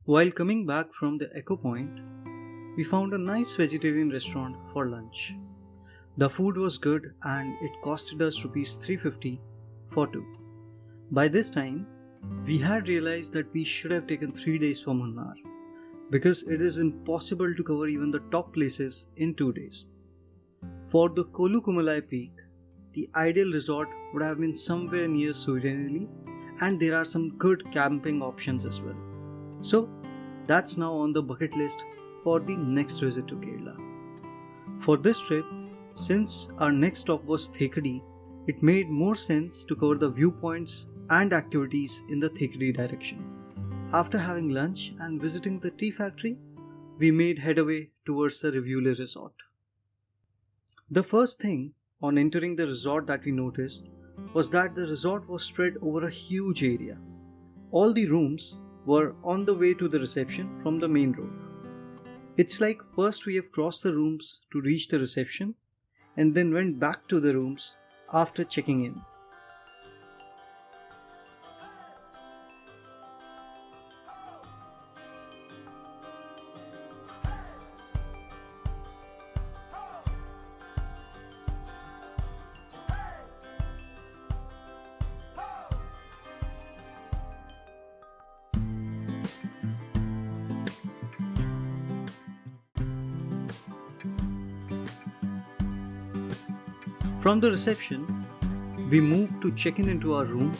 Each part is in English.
While coming back from the Echo Point, we found a nice vegetarian restaurant for lunch. The food was good and it costed us Rs 350 for two. By this time, we had realized that we should have taken 3 days for Munnar because it is impossible to cover even the top places in 2 days. For the Kolukumalai peak, the ideal resort would have been somewhere near Surinali, and there are some good camping options as well. So that's now on the bucket list for the next visit to Kerala. For this trip, since our next stop was Thekkady, it made more sense to cover the viewpoints and activities in the Thekkady direction. After having lunch and visiting the tea factory, we made headway towards the Rivulet Resort. The first thing on entering the resort that we noticed was that the resort was spread over a huge area. All the rooms were on the way to the reception from the main road. It's like first we have crossed the rooms to reach the reception and then went back to the rooms after checking in. From the reception, we moved to check in into our room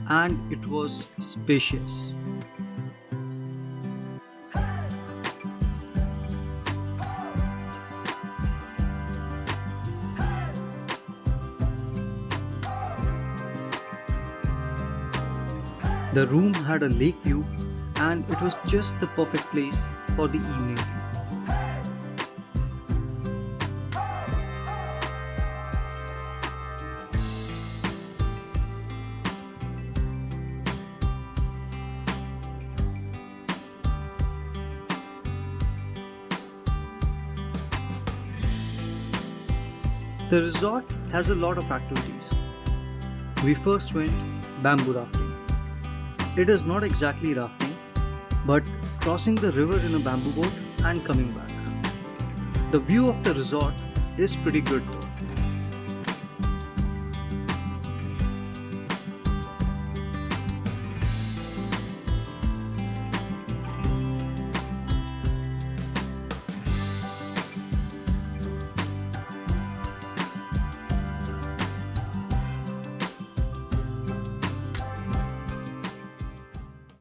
and it was spacious. The room had a lake view and it was just the perfect place for the evening tea. The resort has a lot of activities. We first went bamboo rafting. It is not exactly rafting, but crossing the river in a bamboo boat and coming back. The view of the resort is pretty good though.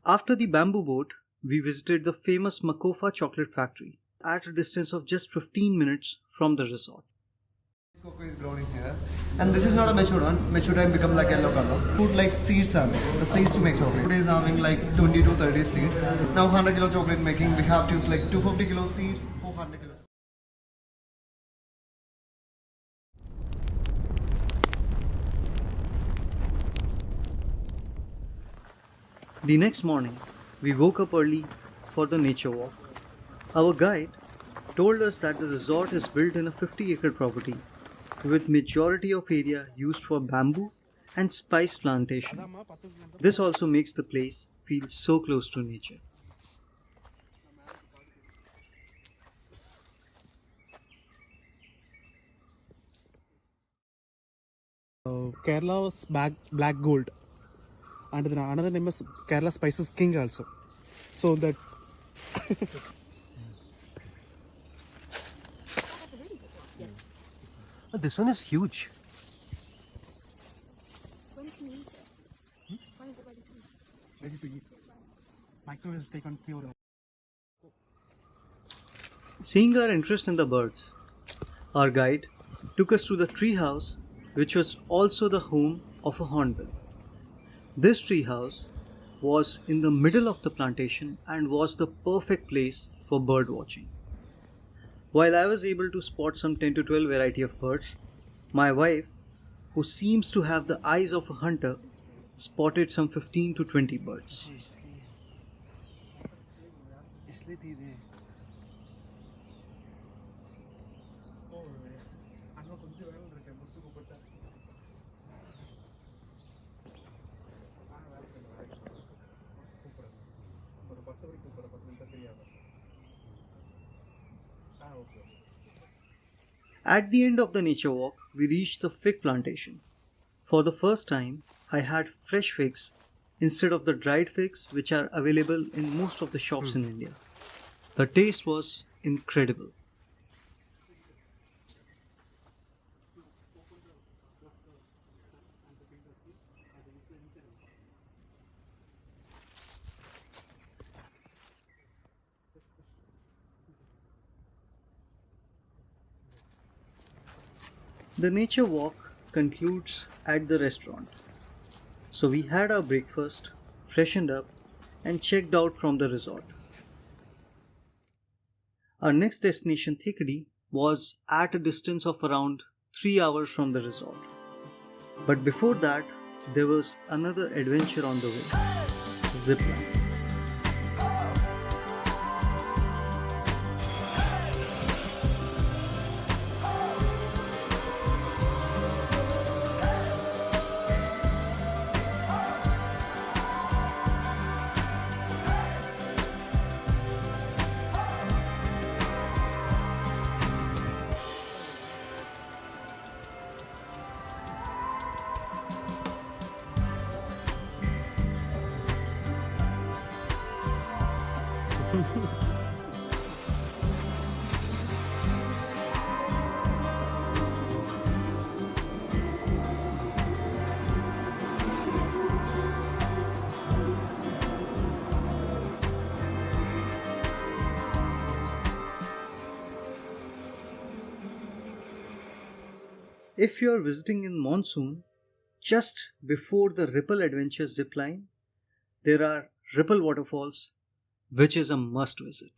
After the bamboo boat, we visited the famous Macofa chocolate factory at a distance of just 15 minutes from the resort. Cocoa is grown in here, and this is not a matured one. Matured time become like yellow color. Put like seeds are there. The seeds to make chocolate. Today is having like 20 to 30 seeds. Now 100 kilo chocolate making. We have to use like 250 kilo seeds, 400 kilo. The next morning, we woke up early for the nature walk. Our guide told us that the resort is built in a 50-acre property with majority of area used for bamboo and spice plantation. This also makes the place feel so close to nature. Kerala's black gold, and then another name is Kerala Spices King also. So that Oh, this one is huge. When can you eat it? When is it ready to eat? ready to eat. Maximum is take on pure. Seeing our interest in the birds, our guide took us to the tree house, which was also the home of a hornbill. This tree house was in the middle of the plantation and was the perfect place for bird watching. While I was able to spot some 10 to 12 variety of birds, my wife, who seems to have the eyes of a hunter, spotted some 15 to 20 birds. At the end of the nature walk, we reached the fig plantation. For the first time, I had fresh figs instead of the dried figs which are available in most of the shops in India. The taste was incredible. The nature walk concludes at the restaurant. So we had our breakfast, freshened up, and checked out from the resort. Our next destination, Thekkady, was at a distance of around 3 hours from the resort. But before that, there was another adventure on the way, Zipline. If you are visiting in monsoon, just before the Ripple Adventure zipline, there are Ripple waterfalls, which is a must visit.